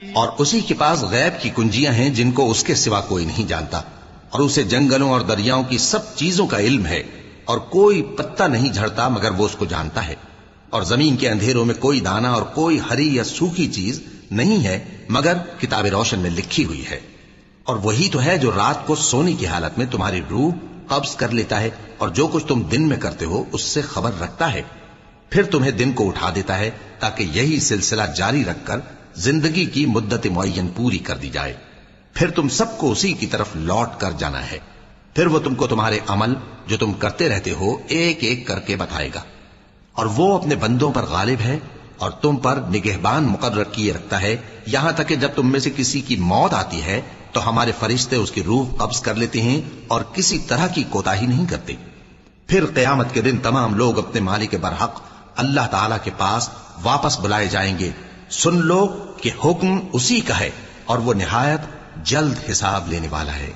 اور اسی کے پاس غیب کی کنجیاں ہیں جن کو اس کے سوا کوئی نہیں جانتا، اور اسے جنگلوں اور دریاؤں کی سب چیزوں کا علم ہے، اور کوئی پتا نہیں جھڑتا مگر وہ اس کو جانتا ہے، اور زمین کے اندھیروں میں کوئی دانہ اور کوئی ہری یا سوکھی چیز نہیں ہے مگر کتاب روشن میں لکھی ہوئی ہے۔ اور وہی تو ہے جو رات کو سونے کی حالت میں تمہاری روح قبض کر لیتا ہے، اور جو کچھ تم دن میں کرتے ہو اس سے خبر رکھتا ہے، پھر تمہیں دن کو اٹھا دیتا ہے تاکہ یہی سلسلہ جاری رکھ کر زندگی کی مدت معین پوری کر دی جائے، پھر تم سب کو اسی کی طرف لوٹ کر جانا ہے، پھر وہ تم کو تمہارے عمل جو تم کرتے رہتے ہو ایک ایک کر کے بتائے گا، اور وہ اپنے بندوں پر غالب ہے اور تم پر نگہبان مقرر کیے رکھتا ہے، یہاں تک کہ جب تم میں سے کسی کی موت آتی ہے تو ہمارے فرشتے اس کی روح قبض کر لیتے ہیں اور کسی طرح کی کوتاہی نہیں کرتے۔ پھر قیامت کے دن تمام لوگ اپنے مالک برحق اللہ تعالی کے پاس واپس بلائے جائیں گے۔ سن لو کہ حکم اسی کا ہے اور وہ نہایت جلد حساب لینے والا ہے۔